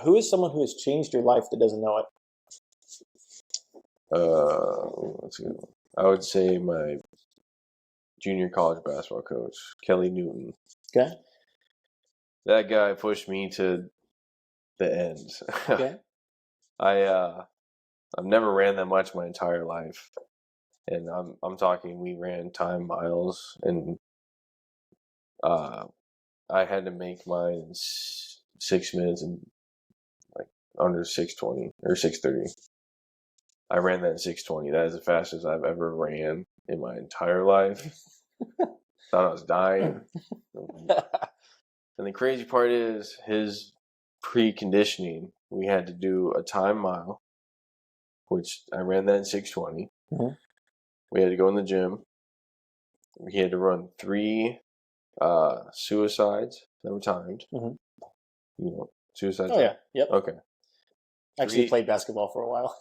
Who is someone who has changed your life that doesn't know it? That's a good one. I would say my junior college basketball coach, Kelly Newton. Okay. That guy pushed me to the end. Okay. I've never ran that much my entire life, and I'm talking we ran time miles, and I had to make mine in 6 minutes and like under 6:20 or 6:30. I ran that in 6:20. That is the fastest I've ever ran in my entire life. Thought I was dying. And the crazy part is his preconditioning. We had to do a time mile, which I ran that in 6:20. Mm-hmm. We had to go in the gym. We had to run 3 suicides that were timed. Mm-hmm. You know, suicides. Oh yeah. Yep. Okay. Actually played basketball for a while.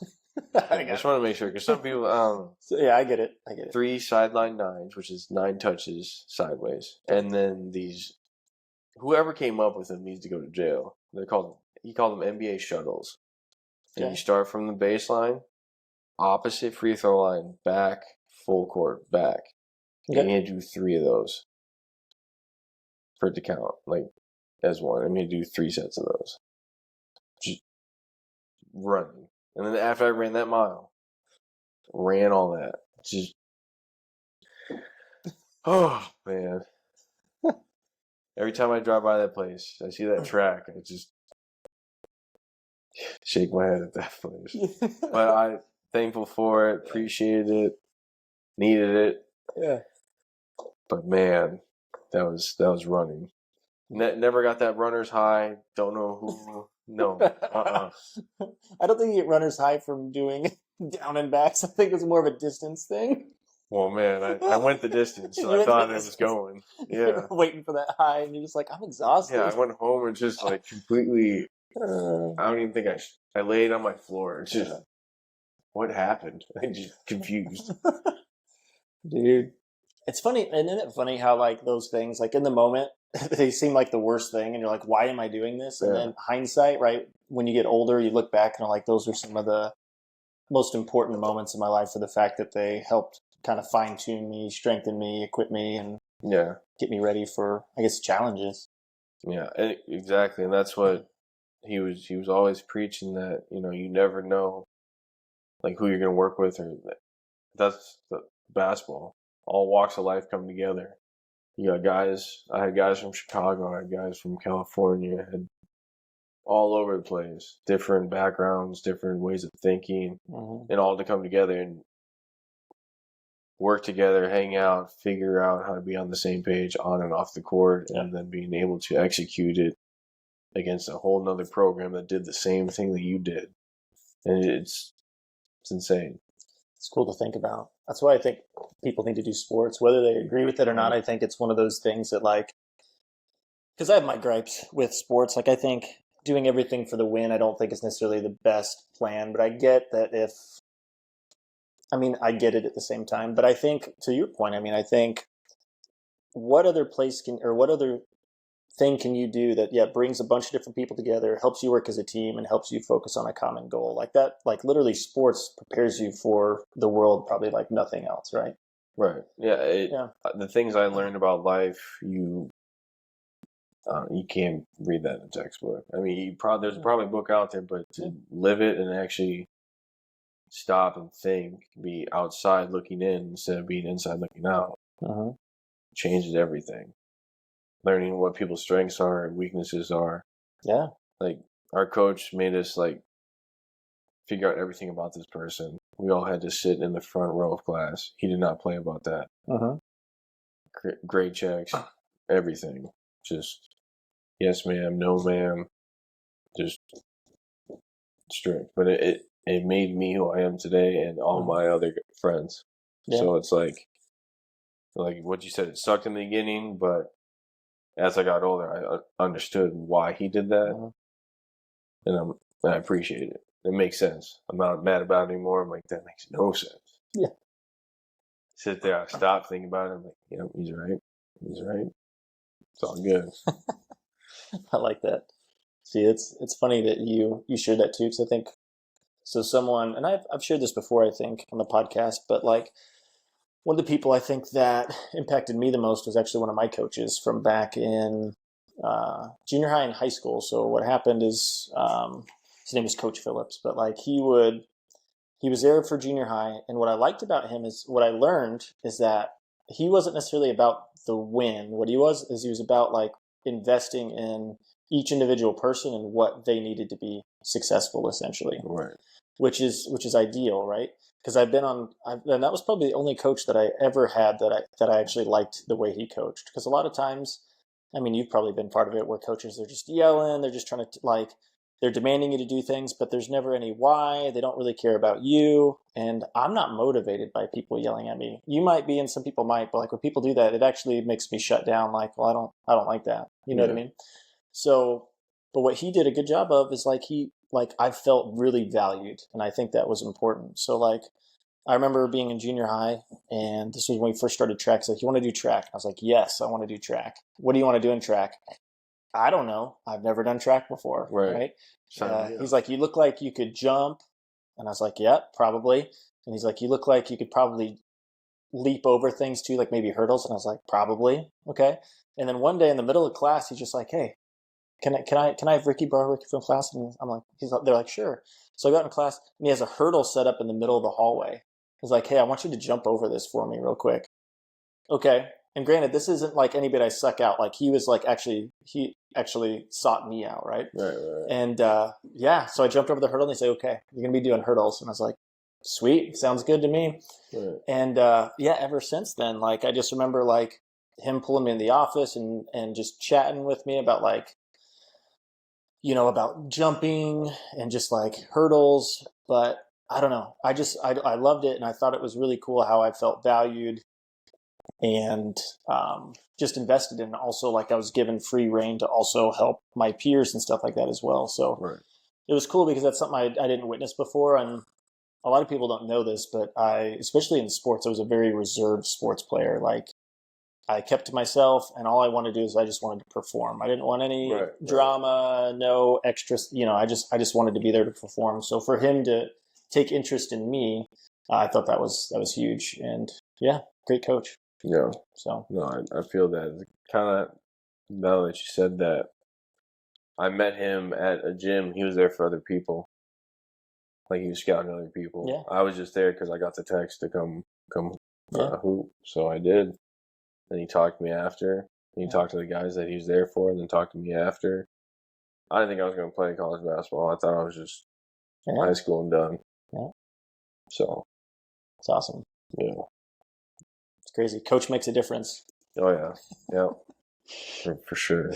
I just want to make sure because some people. So, yeah, I get it. 3 sideline 9s, which is 9 touches sideways, and then these. Whoever came up with them needs to go to jail. He called them NBA shuttles. And you start from the baseline, opposite free throw line, back, full court, back. Okay. And you had to do 3 of those for it to count, like as one. I mean, do 3 sets of those. Just running. And then after I ran that mile, ran all that. Just, oh, man. Every time I drive by that place, I see that track, I just shake my head at that place. But I'm thankful for it, appreciated it, needed it. Yeah. But man, that was running. Never got that runner's high. Don't know who. No. I don't think you get runner's high from doing down and backs. I think it's more of a distance thing. Well, man, I went the distance, so I thought it was going. Yeah. You're waiting for that high, and you're just like, I'm exhausted. Yeah, I went home and just like completely. I don't even think I laid on my floor. It's just, what happened? I'm just confused. Dude, it's funny, and isn't it funny how like those things, like in the moment, they seem like the worst thing, and you're like, why am I doing this? And then hindsight, right? When you get older, you look back and are like, those are some of the most important moments in my life for the fact that they helped kind of fine tune me, strengthen me, equip me, and get me ready for, I guess, challenges. Yeah, exactly, and that's what he was always preaching, that you never know, like who you're gonna work with, or that's the basketball. All walks of life come together. You got guys. I had guys from Chicago. I had guys from California. I had all over the place, different backgrounds, different ways of thinking, and all to come together and work together, hang out, figure out how to be on the same page on and off the court, and then being able to execute it against a whole nother program that did the same thing that you did. And it's insane. It's cool to think about. That's why I think people need to do sports, whether they agree with it or not. I think it's one of those things that, like, because I have my gripes with sports. Like, I think doing everything for the win, I don't think is necessarily the best plan, but I get that I get it at the same time. But I think, to your point, I think what other thing can you do that brings a bunch of different people together, helps you work as a team, and helps you focus on a common goal like that? Like, literally, sports prepares you for the world probably like nothing else, right? Right. Yeah. The things I learned about life, you can't read that in a textbook. I mean, there's probably a book out there, but to live it and actually stop and think, be outside looking in instead of being inside looking out, changes everything. Learning what people's strengths are and weaknesses are. Yeah. Like, our coach made us figure out everything about this person. We all had to sit in the front row of class. He did not play about that. Grade checks, everything. Just yes, ma'am, no, ma'am. Just strict. But it made me who I am today and all my other friends. Yeah. So it's like what you said, it sucked in the beginning, but as I got older, I understood why he did that, and I appreciate it. It makes sense. I'm not mad about it anymore. I'm like, that makes no sense. Yeah. Sit there, I stop thinking about it. I'm like, he's right. He's right. It's all good. I like that. See, it's funny that you shared that too, because I think so. Someone, and I've shared this before, I think, on the podcast, but like one of the people I think that impacted me the most was actually one of my coaches from back in junior high and high school. So what happened is his name was Coach Phillips, but like he was there for junior high, and what I liked about him is what I learned is that he wasn't necessarily about the win. What he was is he was about like investing in each individual person and what they needed to be successful, essentially. Right. Which is ideal, right? Because and that was probably the only coach that I ever had that I actually liked the way he coached. Because a lot of times, I mean, you've probably been part of it, where coaches they're just yelling, they're just trying to like they're demanding you to do things, but there's never any why. They don't really care about you, and I'm not motivated by people yelling at me. You might be, and some people might, but like when people do that, it actually makes me shut down. Like, well, I don't like that. You know what I mean? So, but what he did a good job of is like I felt really valued, and I think that was important. So like I remember being in junior high, and this was when we first started track. He's like, "You want to do track?" I was like, "Yes, I want to do track." "What do you want to do in track?" "I don't know. I've never done track before." Right? He's like, "You look like you could jump," and I was like, "Yeah, probably." And he's like, "You look like you could probably leap over things too, like maybe hurdles," and I was like, "Probably." Okay. And then one day in the middle of class, he's just like, "Hey, can I have Ricky borrow Ricky from class?" And I'm like, they're like, "Sure." So I got in class, and he has a hurdle set up in the middle of the hallway. He's like, "Hey, I want you to jump over this for me real quick." Okay. And granted, this isn't like anybody I suck out. Like he actually sought me out, right? Right. And yeah, so I jumped over the hurdle, and he said, "Okay, you're gonna be doing hurdles." And I was like, "Sweet, sounds good to me." Right. And yeah, ever since then, like I just remember like him pulling me in the office and just chatting with me about like about jumping and just like hurdles. But I don't know. I loved it, and I thought it was really cool how I felt valued and just invested in. Also, like I was given free reign to also help my peers and stuff like that as well. So Right. it was cool because that's something I didn't witness before, and a lot of people don't know this, but especially in sports, I was a very reserved sports player. Like I kept to myself, and all I wanted to do is I just wanted to perform. I didn't want any drama, no extra. I just wanted to be there to perform. So for him to take interest in me, I thought that was huge. And yeah, great coach. Yeah. So no, I feel that kind of. Now that you said that, I met him at a gym. He was there for other people, like he was scouting other people. Yeah. I was just there because I got the text to come Yeah. hoop, so I did. Then he talked to me after. And he talked to the guys that he was there for, and then talked to me after. I didn't think I was going to play college basketball. I thought I was just high school and done. Yeah. So it's awesome. yeah, It's crazy. Coach makes a difference. oh yeah, yeah, for sure.